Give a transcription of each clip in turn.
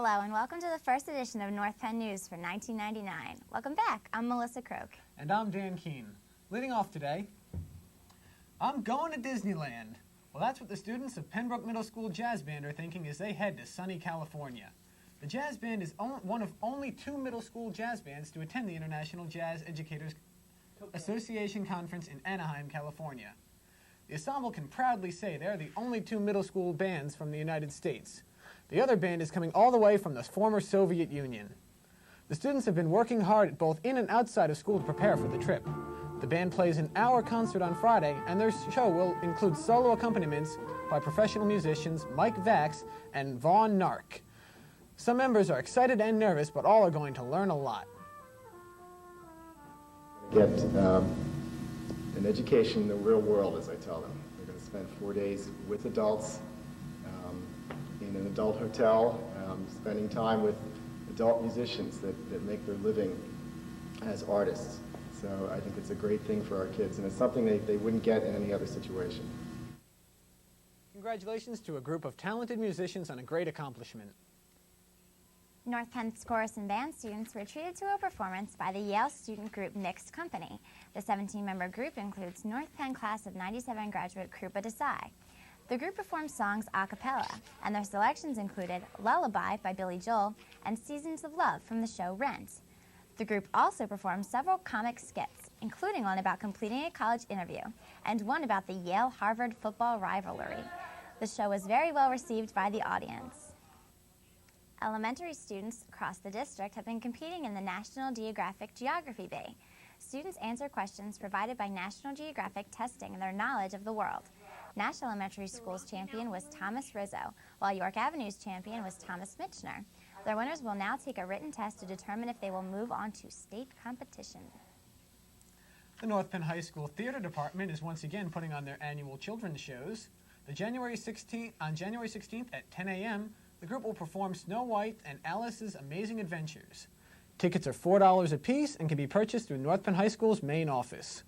Hello and welcome to the first edition of North Penn News for 1999. Welcome back. I'm Melissa Croak. And I'm Dan Keene. Leading off today, I'm going to Disneyland. Well, that's what the students of Pembroke Middle School Jazz Band are thinking as they head to sunny California. The Jazz Band is one of only 2 middle school jazz bands to attend the International Jazz Educators Association Conference in Anaheim, California. The ensemble can proudly say they're the only 2 middle school bands from the United States. The other band is coming all the way from the former Soviet Union. The students have been working hard both in and outside of school to prepare for the trip. The band plays an hour concert on Friday, and their show will include solo accompaniments by professional musicians Mike Vax and Vaughn Nark. Some members are excited and nervous, but all are going to learn a lot. Get an education in the real world, as I tell them. They're going to spend 4 days with adults in an adult hotel, spending time with adult musicians that make their living as artists. So I think it's a great thing for our kids, and it's something they wouldn't get in any other situation. Congratulations to a group of talented musicians on a great accomplishment. North Penn's chorus and band students were treated to a performance by the Yale student group Mixed Company. The 17-member group includes North Penn class of 97 graduate Krupa Desai. The group performed songs a cappella, and their selections included Lullaby by Billy Joel and Seasons of Love from the show Rent. The group also performed several comic skits, including one about completing a college interview and one about the Yale-Harvard football rivalry. The show was very well received by the audience. Elementary students across the district have been competing in the National Geographic Geography Bee. Students answer questions provided by National Geographic testing their knowledge of the world. Nash Elementary School's champion was Thomas Rizzo, while York Avenue's champion was Thomas Mitchner. Their winners will now take a written test to determine if they will move on to state competition. The North Penn High School Theater Department is once again putting on their annual children's shows. On January 16th at 10 a.m., the group will perform Snow White and Alice's Amazing Adventures. Tickets are $4 apiece and can be purchased through North Penn High School's main office.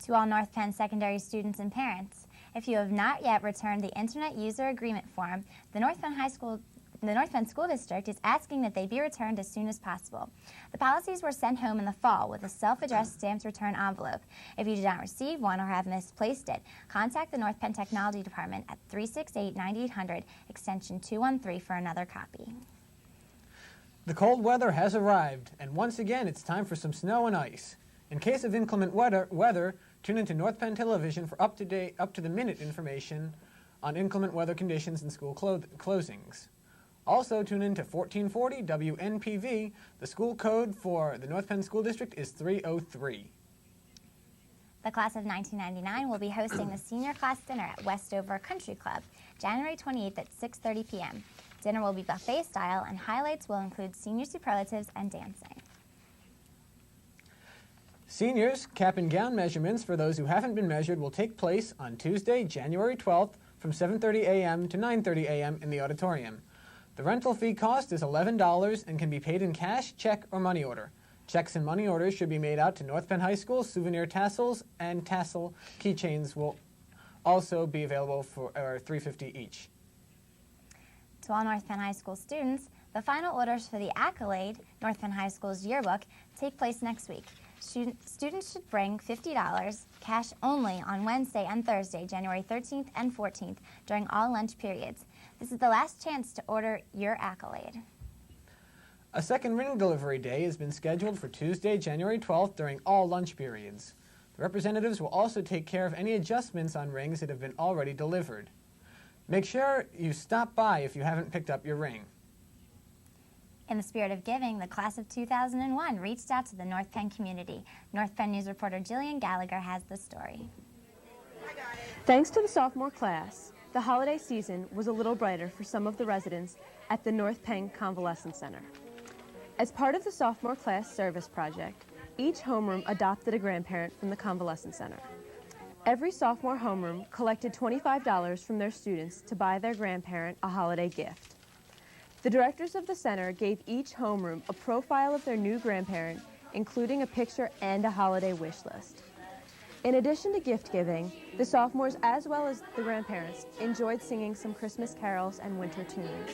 To all North Penn secondary students and parents, if you have not yet returned the Internet User Agreement form, the North Penn School District is asking that they be returned as soon as possible. The policies were sent home in the fall with a self-addressed stamped return envelope. If you did not receive one or have misplaced it, contact the North Penn Technology Department at 368-9800, extension 213 for another copy. The cold weather has arrived, and once again it's time for some snow and ice. In case of inclement weather, tune into North Penn Television for up-to-the-minute information on inclement weather conditions and school closings. Also, tune in to 1440 WNPV. The school code for the North Penn School District is 303. The class of 1999 will be hosting the senior class dinner at Westover Country Club, January 28th at 6:30 p.m. Dinner will be buffet style, and highlights will include senior superlatives and dancing. Seniors' cap and gown measurements for those who haven't been measured will take place on Tuesday, January 12th from 7:30 a.m. to 9:30 a.m. in the auditorium. The rental fee cost is $11 and can be paid in cash, check, or money order. Checks and money orders should be made out to North Penn High School. Souvenir tassels and tassel keychains will also be available for $3.50 each. To all North Penn High School students, the final orders for the Accolade, North Penn High School's yearbook, take place next week. Students should bring $50, cash only, on Wednesday and Thursday, January 13th and 14th, during all lunch periods. This is the last chance to order your Accolade. A second ring delivery day has been scheduled for Tuesday, January 12th during all lunch periods. The representatives will also take care of any adjustments on rings that have been already delivered. Make sure you stop by if you haven't picked up your ring. In the spirit of giving, the class of 2001 reached out to the North Penn community. North Penn News reporter Jillian Gallagher has the story. Thanks to the sophomore class, the holiday season was a little brighter for some of the residents at the North Penn Convalescent Center. As part of the sophomore class service project, each homeroom adopted a grandparent from the Convalescent Center. Every sophomore homeroom collected $25 from their students to buy their grandparent a holiday gift. The directors of the center gave each homeroom a profile of their new grandparent, including a picture and a holiday wish list. In addition to gift giving, the sophomores as well as the grandparents enjoyed singing some Christmas carols and winter tunes.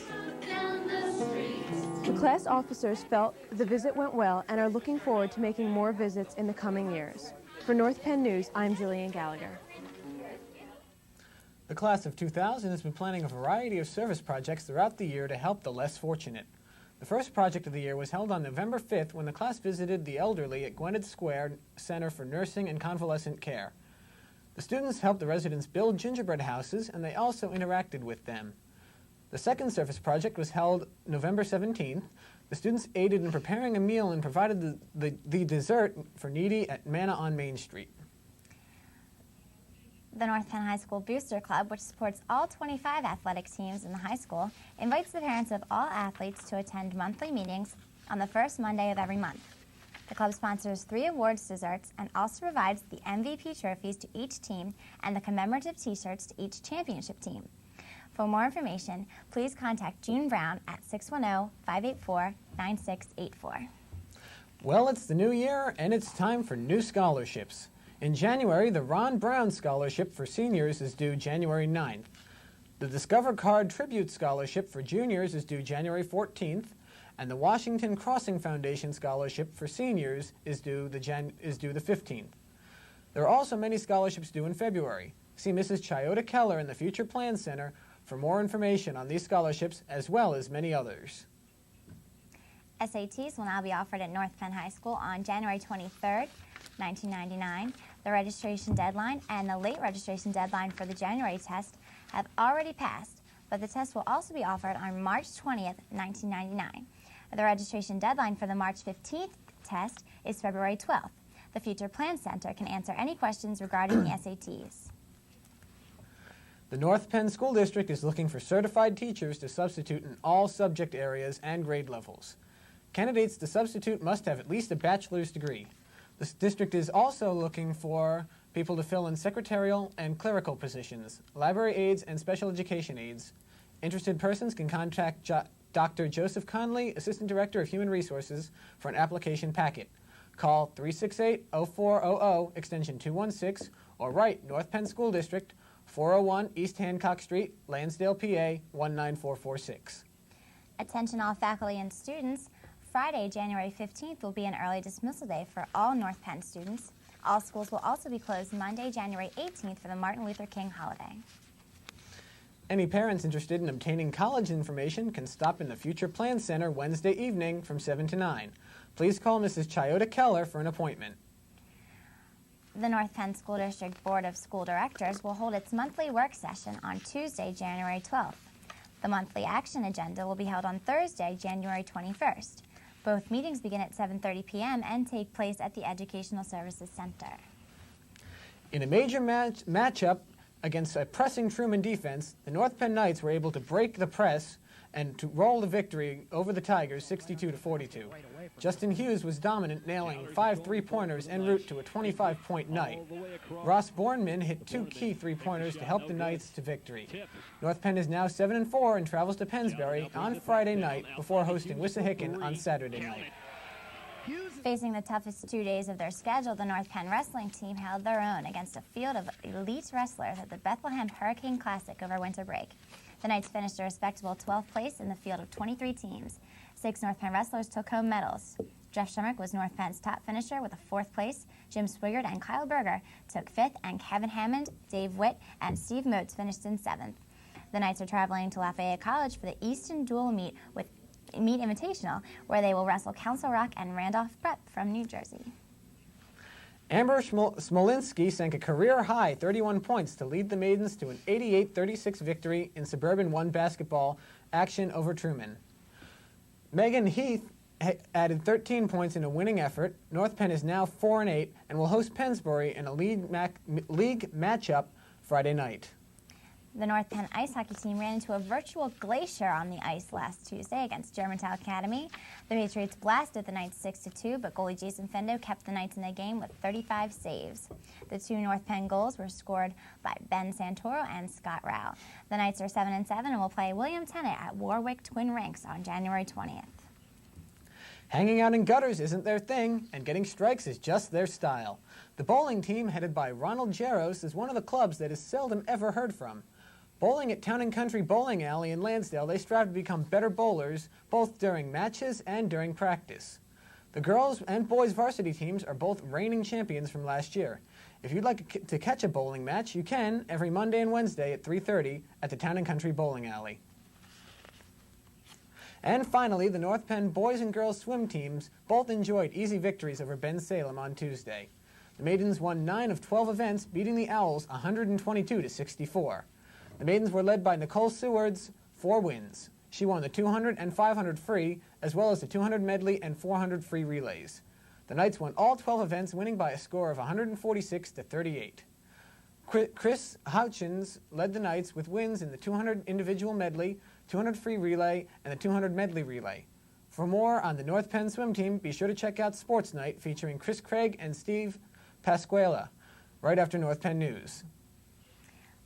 The class officers felt the visit went well and are looking forward to making more visits in the coming years. For North Penn News, I'm Jillian Gallagher. The class of 2000 has been planning a variety of service projects throughout the year to help the less fortunate. The first project of the year was held on November 5th when the class visited the elderly at Gwynedd Square Center for Nursing and Convalescent Care. The students helped the residents build gingerbread houses, and they also interacted with them. The second service project was held November 17th. The students aided in preparing a meal and provided the dessert for needy at Manna on Main Street. The North Penn High School Booster Club, which supports all 25 athletic teams in the high school, invites the parents of all athletes to attend monthly meetings on the first Monday of every month. The club sponsors 3 awards desserts and also provides the MVP trophies to each team and the commemorative t-shirts to each championship team. For more information, please contact June Brown at 610-584-9684. Well, it's the new year, and it's time for new scholarships. In January, the Ron Brown Scholarship for seniors is due January 9th. The Discover Card Tribute Scholarship for juniors is due January 14th, and the Washington Crossing Foundation Scholarship for seniors is due the 15th. There are also many scholarships due in February. See Mrs. Chayota Keller in the Future Plan Center for more information on these scholarships as well as many others. SATs will now be offered at North Penn High School on January 23rd, 1999. The registration deadline and the late registration deadline for the January test have already passed, but the test will also be offered on March 20th, 1999. The registration deadline for the March 15th test is February 12th. The Future Plan Center can answer any questions regarding the SATs. The North Penn School District is looking for certified teachers to substitute in all subject areas and grade levels. Candidates to substitute must have at least a bachelor's degree. The district is also looking for people to fill in secretarial and clerical positions, library aides, and special education aides. Interested persons can contact Dr. Joseph Conley, Assistant Director of Human Resources, for an application packet. Call 368-0400, extension 216, or write North Penn School District, 401 East Hancock Street, Lansdale, PA, 19446. Attention all faculty and students. Friday, January 15th will be an early dismissal day for all North Penn students. All schools will also be closed Monday, January 18th for the Martin Luther King holiday. Any parents interested in obtaining college information can stop in the Future Plan Center Wednesday evening from 7 to 9. Please call Mrs. Chayota Keller for an appointment. The North Penn School District Board of School Directors will hold its monthly work session on Tuesday, January 12th. The monthly action agenda will be held on Thursday, January 21st. Both meetings begin at 7:30 p.m. and take place at the Educational Services Center. In a major matchup against a pressing Truman defense, the North Penn Knights were able to break the press and to roll the victory over the Tigers 62-42. Justin Hughes was dominant, nailing 5 three-pointers en route to a 25-point night. Ross Bornman hit 2 key three-pointers to help the Knights to victory. North Penn is now 7-4 and travels to Pennsbury on Friday night before hosting Wissahickon on Saturday night. Facing the toughest 2 days of their schedule, the North Penn wrestling team held their own against a field of elite wrestlers at the Bethlehem Hurricane Classic over winter break. The Knights finished a respectable 12th place in the field of 23 teams. 6 North Penn wrestlers took home medals. Jeff Shumrick was North Penn's top finisher with a 4th place. Jim Swigert and Kyle Berger took 5th, and Kevin Hammond, Dave Witt, and Steve Motes finished in 7th. The Knights are traveling to Lafayette College for the Easton Dual Meet Invitational, where they will wrestle Council Rock and Randolph Prep from New Jersey. Amber Smolinski sank a career-high 31 points to lead the Maidens to an 88-36 victory in Suburban 1 basketball action over Truman. Megan Heath added 13 points in a winning effort. North Penn is now 4-8 and will host Pennsbury in a league matchup Friday night. The North Penn ice hockey team ran into a virtual glacier on the ice last Tuesday against Germantown Academy. The Patriots blasted the Knights 6-2, but goalie Jason Fendo kept the Knights in the game with 35 saves. The 2 North Penn goals were scored by Ben Santoro and Scott Rao. The Knights are 7-7 and will play William Tennant at Warwick Twin Ranks on January 20th. Hanging out in gutters isn't their thing, and getting strikes is just their style. The bowling team, headed by Ronald Jaros, is one of the clubs that is seldom ever heard from. Bowling at Town & Country Bowling Alley in Lansdale, they strive to become better bowlers, both during matches and during practice. The girls' and boys' varsity teams are both reigning champions from last year. If you'd like to catch a bowling match, you can every Monday and Wednesday at 3:30 at the Town & Country Bowling Alley. And finally, the North Penn boys and girls swim teams both enjoyed easy victories over Ben Salem on Tuesday. The Maidens won 9 of 12 events, beating the Owls 122-64. The Maidens were led by Nicole Sewards, 4 wins. She won the 200 and 500 free, as well as the 200 medley and 400 free relays. The Knights won all 12 events, winning by a score of 146-38. Chris Houchins led the Knights with wins in the 200 individual medley, 200 free relay, and the 200 medley relay. For more on the North Penn swim team, be sure to check out SportsKnight featuring Chris Craig and Steve Pasquale right after North Penn News.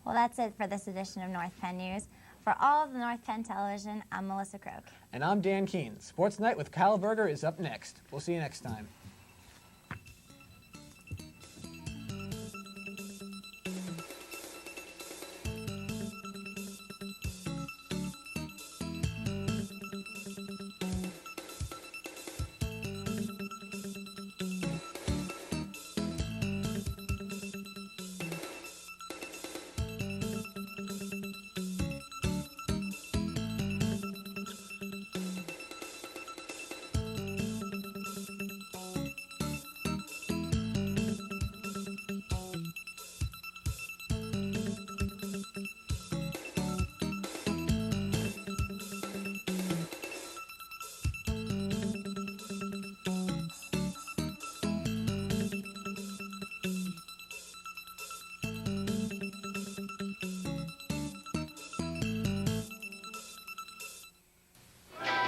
Well, that's it for this edition of North Penn News. For all of the North Penn Television, I'm Melissa Croak. And I'm Dan Keene. SportsKnight with Kyle Berger is up next. We'll see you next time.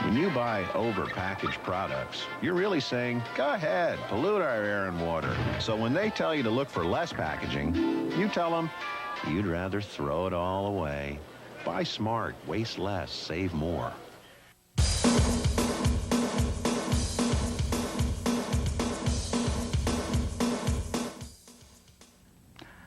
When you buy over-packaged products, you're really saying, go ahead, pollute our air and water. So when they tell you to look for less packaging, you tell them you'd rather throw it all away. Buy smart, waste less, save more.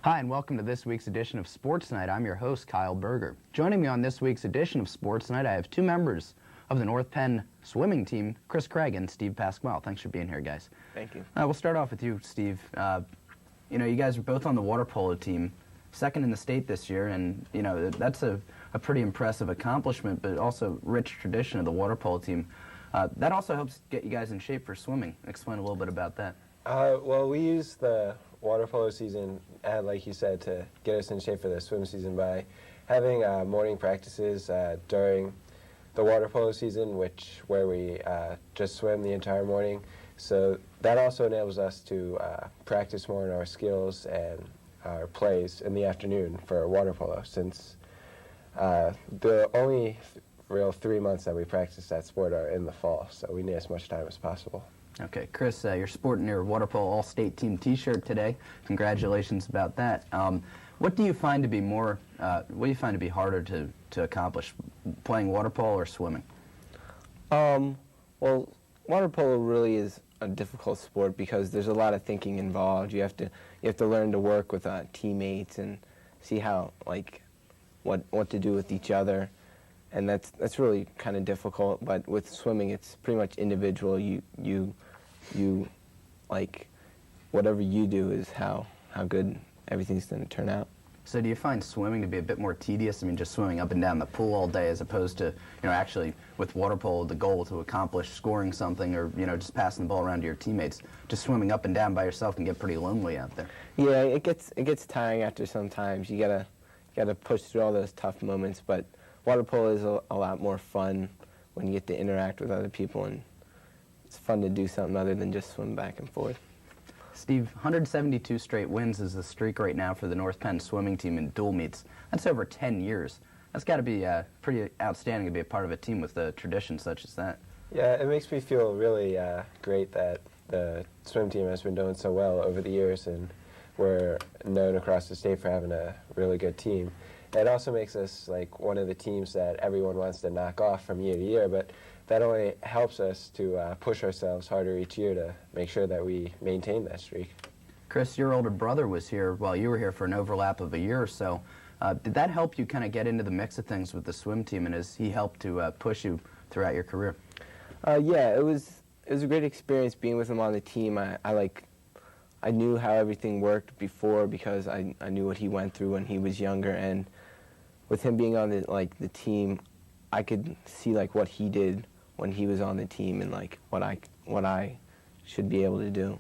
Hi, and welcome to this week's edition of Sports Night. I'm your host, Kyle Berger. Joining me on this week's edition of Sports Night, I have 2 members of the North Penn swimming team, Chris Craig and Steve Pasquale. Thanks for being here, guys. Thank you. We'll start off with you, Steve. You guys are both on the water polo team, second in the state this year, and, that's a pretty impressive accomplishment, but also rich tradition of the water polo team. That also helps get you guys in shape for swimming. Explain a little bit about that. Well, we use the water polo season, like you said, to get us in shape for the swim season by having morning practices during the water polo season, where we just swim the entire morning. So that also enables us to practice more on our skills and our plays in the afternoon for water polo, since the only real 3 months that we practice that sport are in the fall, so we need as much time as possible. Okay, Chris, you're sporting your water polo all-state team T-shirt today. Congratulations about that. What do you find to be harder to accomplish, playing water polo or swimming? Well, water polo really is a difficult sport because there's a lot of thinking involved. You have to learn to work with teammates and see how what to do with each other, and that's really kind of difficult. But with swimming, it's pretty much individual. You whatever you do is how good everything's going to turn out. So do you find swimming to be a bit more tedious? I mean, just swimming up and down the pool all day, as opposed to, actually with water polo, the goal to accomplish scoring something or, just passing the ball around to your teammates. Just swimming up and down by yourself can get pretty lonely out there. Yeah, it gets tiring after some times. You gotta push through all those tough moments, but water polo is a lot more fun when you get to interact with other people, and it's fun to do something other than just swim back and forth. Steve, 172 straight wins is the streak right now for the North Penn swimming team in dual meets. That's over 10 years. That's got to be pretty outstanding to be a part of a team with a tradition such as that. Yeah, it makes me feel really great that the swim team has been doing so well over the years, and we're known across the state for having a really good team. It also makes us like one of the teams that everyone wants to knock off from year to year, but that only helps us to push ourselves harder each year to make sure that we maintain that streak. Chris, your older brother was here while you were here for an overlap of a year or so. Did that help you kind of get into the mix of things with the swim team, and has he helped to push you throughout your career? Yeah, it was a great experience being with him on the team. I knew how everything worked before because I knew what he went through when he was younger, and with him being on the team, I could see like what he did when he was on the team and like what I should be able to do.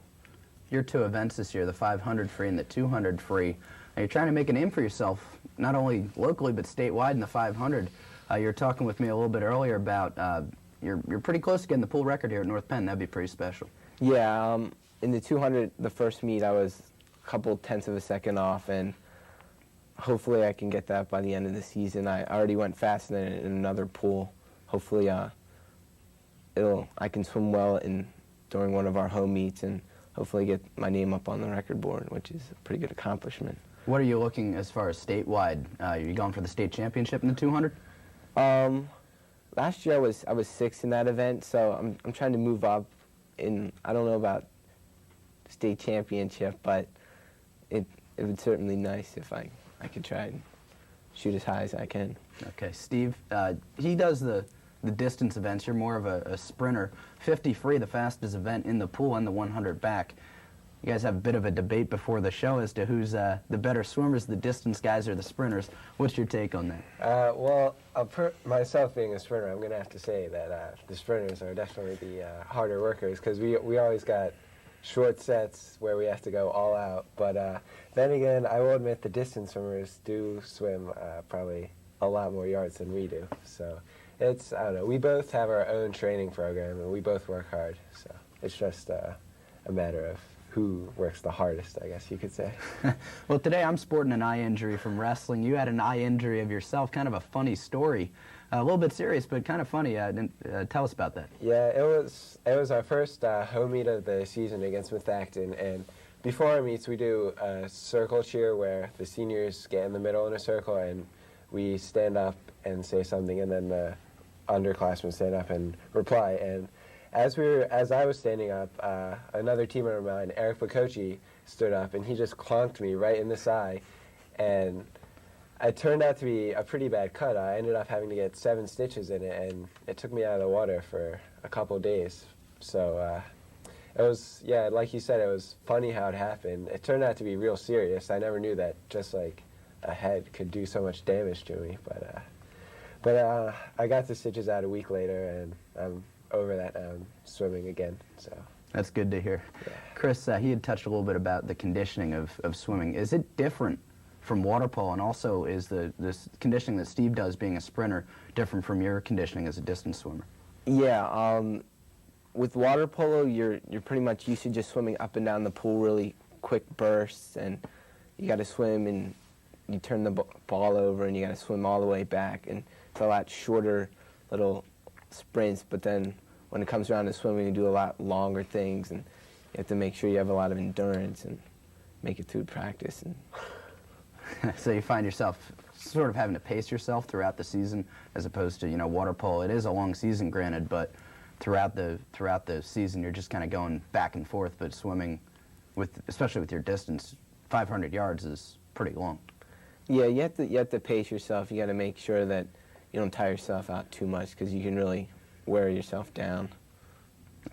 Your two events this year, the 500 free and the 200 free, you're trying to make a name for yourself, not only locally but statewide in the 500. You were talking with me a little bit earlier about you're pretty close to getting the pool record here at North Penn. That'd be pretty special. Yeah, in the 200, the first meet, I was a couple tenths of a second off, and hopefully I can get that by the end of the season. I already went faster than in another pool. Hopefully I can swim well during one of our home meets and hopefully get my name up on the record board, which is a pretty good accomplishment. What are you looking as far as statewide? Are you going for the state championship in the 200? Last year I was sixth in that event, so I'm trying to move up. I don't know about state championship, but it would certainly be nice if I could try and shoot as high as I can. Okay, Steve, he does the distance events. You're more of a sprinter. 50 free, the fastest event in the pool, and the 100 back. You guys have a bit of a debate before the show as to who's the better swimmers, the distance guys or the sprinters. What's your take on that? Well, myself being a sprinter, I'm going to have to say that the sprinters are definitely the harder workers because we always got short sets where we have to go all out. But then again, I will admit the distance swimmers do swim probably a lot more yards than we do. So I don't know, we both have our own training program and we both work hard. So it's just a matter of who works the hardest, I guess you could say. Well, today I'm sporting an eye injury from wrestling. You had an eye injury of yourself, kind of a funny story. A little bit serious, but kind of funny. Tell us about that. Yeah, it was our first home meet of the season against Smith Acton, and before our meets we do a circle cheer where the seniors get in the middle in a circle and we stand up and say something, and then the underclassmen stand up and reply. And as I was standing up, another teammate of mine, Eric Bakochi, stood up and he just clonked me right in the eye, and it turned out to be a pretty bad cut. I ended up having to get 7 stitches in it, and it took me out of the water for a couple of days. So it was, yeah, like you said, it was funny how it happened. It turned out to be real serious. I never knew that just like a head could do so much damage to me. But I got the stitches out a week later, and I'm over that swimming again. So that's good to hear. Yeah. Chris, he had touched a little bit about the conditioning of swimming. Is it different from water polo, and also is this conditioning that Steve does being a sprinter different from your conditioning as a distance swimmer? Yeah, with water polo, you're pretty much used to just swimming up and down the pool, really quick bursts, and you got to swim and you turn the ball over and you got to swim all the way back, and it's a lot shorter little sprints. But then when it comes around to swimming, you do a lot longer things, and you have to make sure you have a lot of endurance and make it through practice. And so you find yourself sort of having to pace yourself throughout the season, as opposed to, water polo. It is a long season, granted, but throughout the season you're just kind of going back and forth. But swimming, especially with your distance, 500 yards is pretty long. Yeah, you have to pace yourself. You got to make sure that you don't tire yourself out too much, because you can really wear yourself down.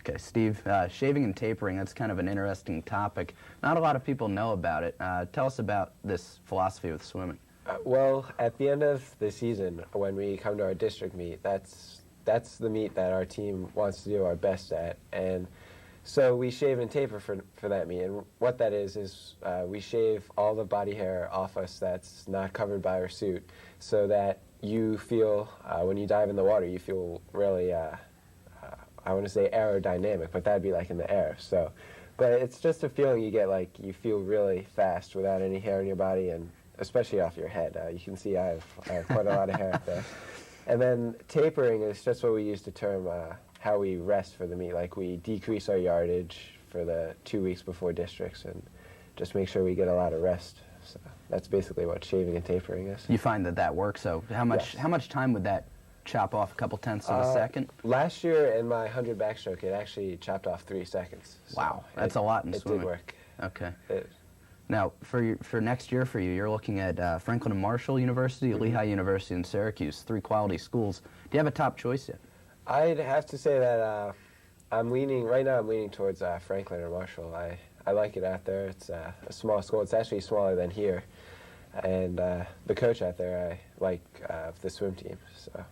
Okay, Steve, shaving and tapering, that's kind of an interesting topic. Not a lot of people know about it. Tell us about this philosophy with swimming. Well, at the end of the season, when we come to our district meet, that's the meet that our team wants to do our best at. And so we shave and taper for that meet. And what that is we shave all the body hair off us that's not covered by our suit, so that you feel, when you dive in the water, you feel really, I want to say aerodynamic, but that'd be like in the air. So, but it's just a feeling you get, like you feel really fast without any hair in your body, and especially off your head. You can see I have quite a lot of hair up there. And then tapering is just what we use to term how we rest for the meet. Like we decrease our yardage for the 2 weeks before districts, and just make sure we get a lot of rest. So that's basically what shaving and tapering is. You find that works. So how much time would that chop off? A couple tenths of a second? Last year in my 100 backstroke, it actually chopped off 3 seconds. So wow, that's a lot in swimming. It did work. Okay. Now, for next year for you, you're looking at Franklin and Marshall University, Lehigh University, and Syracuse, 3 quality schools. Do you have a top choice yet? I'd have to say that I'm leaning towards Franklin or Marshall. I like it out there. It's a small school. It's actually smaller than here. And the coach out there, I like the swim team.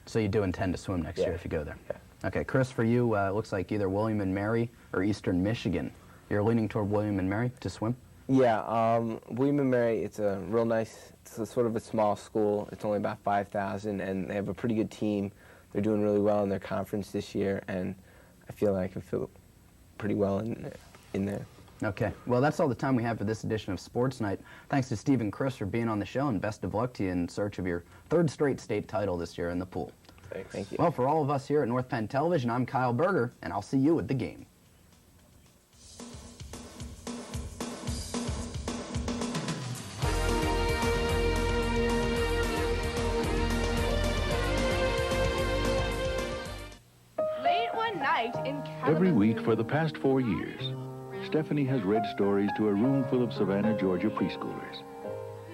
So you do intend to swim next year if you go there? Yeah. Okay, Chris, for you, it looks like either William and Mary or Eastern Michigan. You're leaning toward William and Mary to swim? Yeah, William and Mary, it's a real nice, it's sort of a small school. It's only about 5,000, and they have a pretty good team. They're doing really well in their conference this year, and I feel like I can fit pretty well in there. Okay, well, that's all the time we have for this edition of Sports Night. Thanks to Steve and Chris for being on the show, and best of luck to you in search of your 3rd straight state title this year in the pool. Thanks. Thank you. Well, for all of us here at North Penn Television, I'm Kyle Berger, and I'll see you at the game. Every week for the past 4 years, Stephanie has read stories to a room full of Savannah, Georgia preschoolers.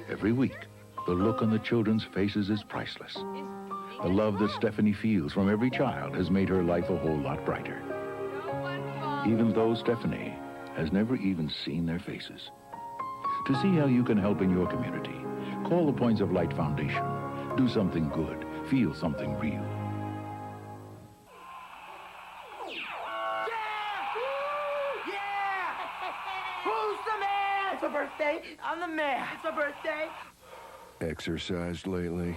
Every week, the look on the children's faces is priceless. The love that Stephanie feels from every child has made her life a whole lot brighter. Even though Stephanie has never even seen their faces. To see how you can help in your community, call the Points of Light Foundation. Do something good. Feel something real. Birthday. I'm the man. It's my birthday. Exercised lately?